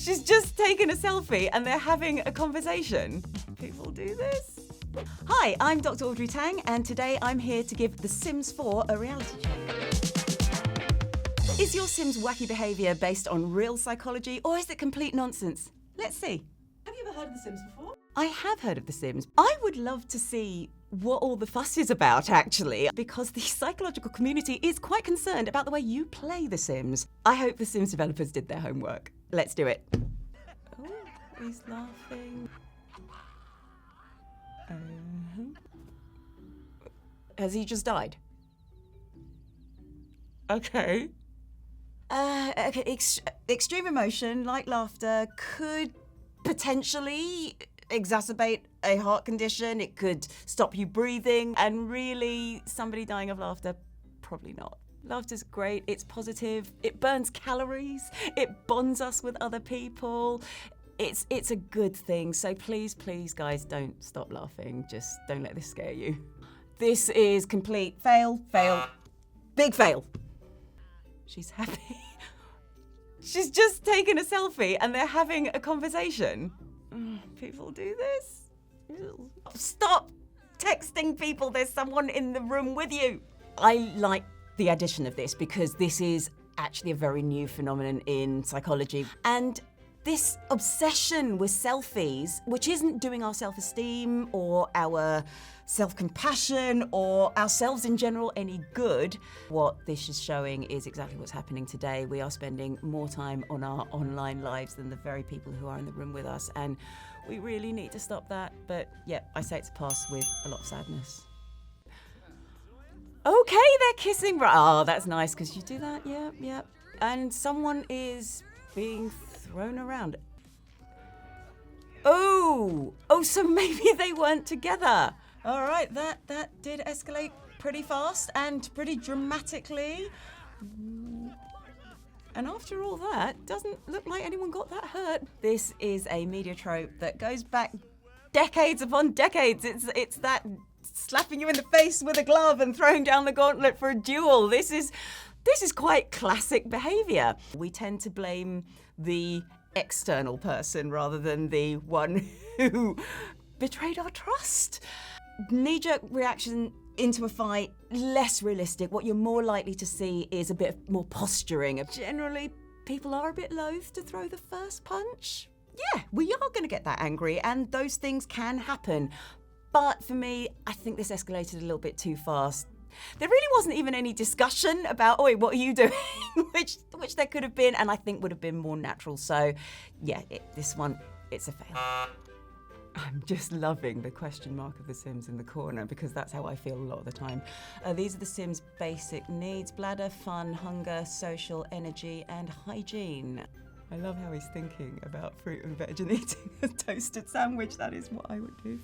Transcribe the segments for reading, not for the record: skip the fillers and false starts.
She's just taken a selfie and they're having a conversation. People do this. Hi, I'm Dr Audrey Tang, and today I'm here to give The Sims 4 a reality check. Is your Sims' wacky behaviour based on real psychology, or is it complete nonsense? Let's see. Have you ever heard of The Sims before? I have heard of The Sims. I would love to see what all the fuss is about, actually, because the psychological community is quite concerned about the way you play The Sims. I hope The Sims developers did their homework. Let's do it. Oh, he's laughing. Has he just died? Okay. Extreme emotion, like laughter, could potentially exacerbate a heart condition. It could stop you breathing. And really, somebody dying of laughter, probably not. Laughter's great. It's positive. It burns calories. It bonds us with other people. It's a good thing. So please, guys, don't stop laughing. Just don't let this scare you. This is complete fail, big fail. She's happy. She's just taken a selfie and they're having a conversation. People do this. Stop texting people. There's someone in the room with you. I like the addition of this because this is actually a very new phenomenon in psychology. And this obsession with selfies, which isn't doing our self-esteem or our self-compassion or ourselves in general any good, what this is showing is exactly what's happening today. We are spending more time on our online lives than the very people who are in the room with us, and we really need to stop that. But yeah, I say it's a pass with a lot of sadness. Okay, they're kissing. Oh, that's nice, because you do that, yeah. And someone is being thrown around. Oh, so maybe they weren't together. All right, that did escalate pretty fast and pretty dramatically. And after all that, doesn't look like anyone got that hurt. This is a media trope that goes back decades upon decades. It's that slapping you in the face with a glove and throwing down the gauntlet for a duel. This is quite classic behaviour. We tend to blame the external person rather than the one who betrayed our trust. Knee-jerk reaction into a fight, less realistic. What you're more likely to see is a bit more posturing. Generally, people are a bit loath to throw the first punch. Yeah, we are going to get that angry, and those things can happen. But for me, I think this escalated a little bit too fast. There really wasn't even any discussion about, oi, what are you doing? which there could have been, and I think would have been more natural. So, yeah, this one, it's a fail. I'm just loving the question mark of The Sims in the corner because that's how I feel a lot of the time. These are The Sims' basic needs: bladder, fun, hunger, social, energy, and hygiene. I love how he's thinking about fruit and veg and eating a toasted sandwich. That is what I would do.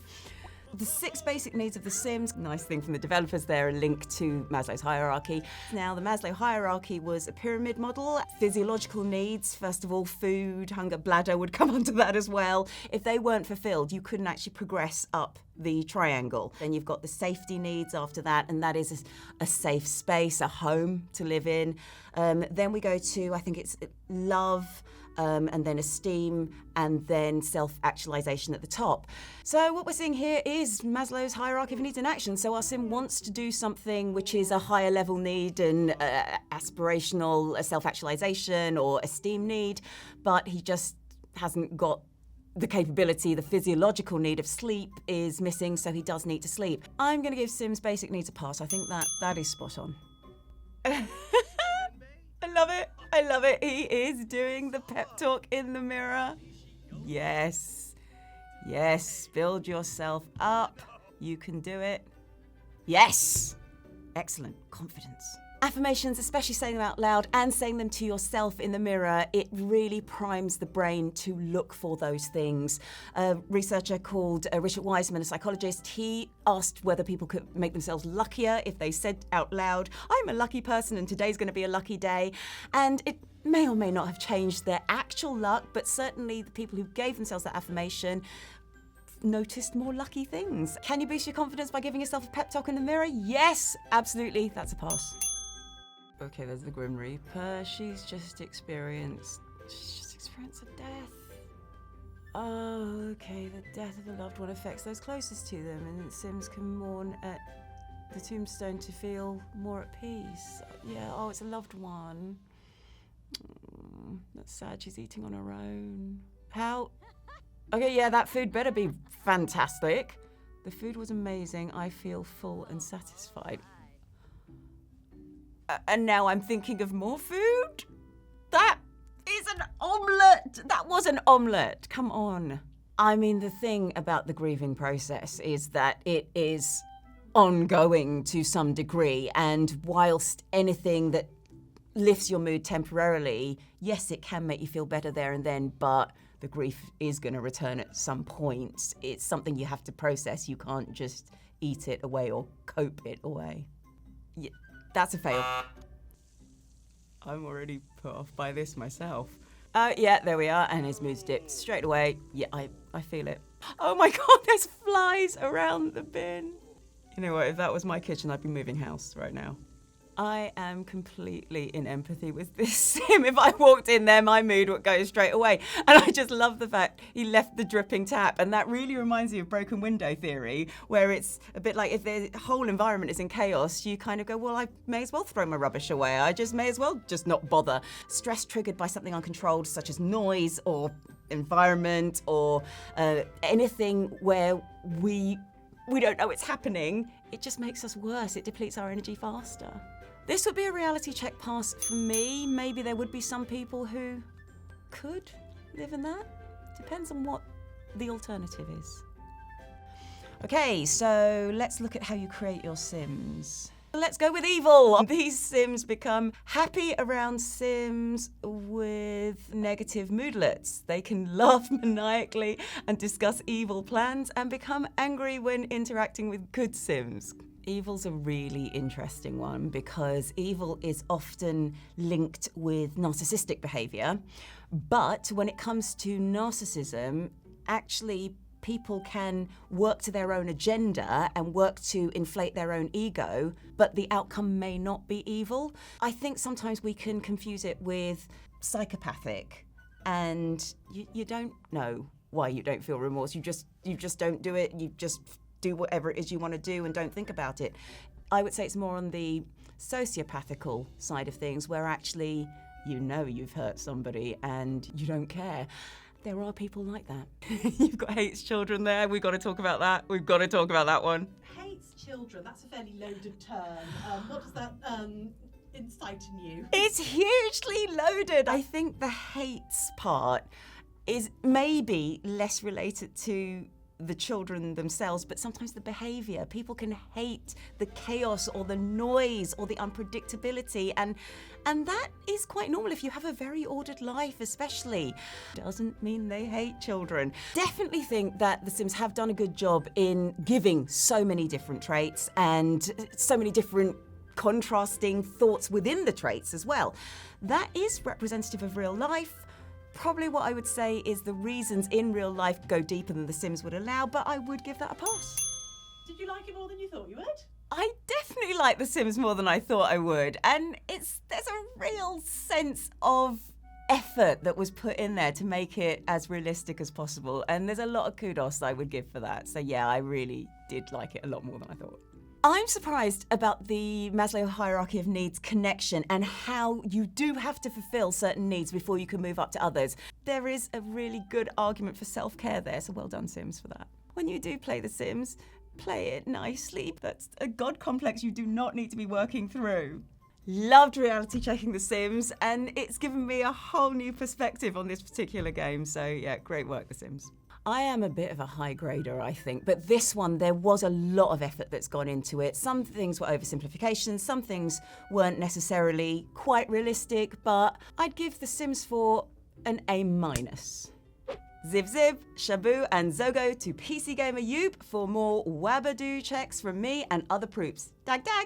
The 6 basic needs of The Sims, nice thing from the developers there, a link to Maslow's hierarchy. Now, the Maslow hierarchy was a pyramid model. Physiological needs, first of all, food, hunger, bladder would come onto that as well. If they weren't fulfilled, you couldn't actually progress up the triangle. Then you've got the safety needs after that, and that is a safe space, a home to live in. Then we go to, I think it's love, and then esteem, and then self-actualization at the top. So what we're seeing here is Maslow's hierarchy of needs in action. So our sim wants to do something which is a higher level need and aspirational self-actualization or esteem need, but he just hasn't got the capability. The physiological need of sleep is missing, so he does need to sleep. I'm going to give Sim's basic needs a pass. I think that is spot on. I love it. He is doing the pep talk in the mirror. Yes, build yourself up. You can do it. Yes, excellent, confidence. Affirmations, especially saying them out loud and saying them to yourself in the mirror, it really primes the brain to look for those things. A researcher called Richard Wiseman, a psychologist, he asked whether people could make themselves luckier if they said out loud, I'm a lucky person and today's going to be a lucky day. And it may or may not have changed their actual luck, but certainly the people who gave themselves that affirmation noticed more lucky things. Can you boost your confidence by giving yourself a pep talk in the mirror? Yes, absolutely. That's a pass. Okay, there's the Grim Reaper. She's just experienced Experience of death. Oh, okay. The death of a loved one affects those closest to them, and Sims can mourn at the tombstone to feel more at peace. Yeah, oh, it's a loved one. That's sad, she's eating on her own. How? Okay, yeah, that food better be fantastic. The food was amazing. I feel full and satisfied. And now I'm thinking of more food? That is an omelette! That was an omelette! Come on. I mean, the thing about the grieving process is that it is ongoing to some degree, and whilst anything that lifts your mood temporarily, yes, it can make you feel better there and then, but the grief is going to return at some point. It's something you have to process. You can't just eat it away or cope it away. Yeah, that's a fail. I'm already put off by this myself. Yeah, there we are, and his mood's dipped straight away. Yeah, I feel it. Oh my God, there's flies around the bin. You know what, if that was my kitchen, I'd be moving house right now. I am completely in empathy with this sim. If I walked in there, my mood would go straight away. And I just love the fact he left the dripping tap. And that really reminds me of broken window theory, where it's a bit like if the whole environment is in chaos, you kind of go, well, I may as well throw my rubbish away. I just may as well just not bother. Stress triggered by something uncontrolled, such as noise or environment or anything where we don't know it's happening, it just makes us worse. It depletes our energy faster. This would be a reality check pass for me. Maybe there would be some people who could live in that. Depends on what the alternative is. Okay, so let's look at how you create your Sims. Let's go with evil. These Sims become happy around Sims with negative moodlets. They can laugh maniacally and discuss evil plans and become angry when interacting with good Sims. Evil's a really interesting one because evil is often linked with narcissistic behavior. But when it comes to narcissism, actually people can work to their own agenda and work to inflate their own ego, but the outcome may not be evil. I think sometimes we can confuse it with psychopathic, and you don't know why you don't feel remorse. You just don't do it. You just do whatever it is you want to do and don't think about it. I would say it's more on the sociopathical side of things, where actually you know you've hurt somebody and you don't care. There are people like that. You've got hates children there. We've got to talk about that. We've got to talk about that one. Hates children, that's a fairly loaded term. What does that incite in you? It's hugely loaded. I think the hates part is maybe less related to the children themselves, but sometimes the behavior. People can hate the chaos or the noise or the unpredictability, and that is quite normal if you have a very ordered life, especially. Doesn't mean they hate children. Definitely think that The Sims have done a good job in giving so many different traits and so many different contrasting thoughts within the traits as well. That is representative of real life. Probably what I would say is the reasons in real life go deeper than The Sims would allow, but I would give that a pass. Did you like it more than you thought you would? I definitely like The Sims more than I thought I would, and there's a real sense of effort that was put in there to make it as realistic as possible, and there's a lot of kudos I would give for that. So yeah, I really did like it a lot more than I thought. I'm surprised about the Maslow hierarchy of needs connection and how you do have to fulfill certain needs before you can move up to others. There is a really good argument for self-care there, so well done, Sims, for that. When you do play The Sims, play it nicely. That's a God complex you do not need to be working through. Loved reality checking The Sims, and it's given me a whole new perspective on this particular game, so yeah, great work, The Sims. I am a bit of a high grader, I think, but this one, there was a lot of effort that's gone into it. Some things were oversimplifications, some things weren't necessarily quite realistic, but I'd give The Sims 4 an A-. Ziv Ziv, Shabu and Zogo to PC Gamer Yoop for more Wabadoo checks from me and other proops. Dag dag!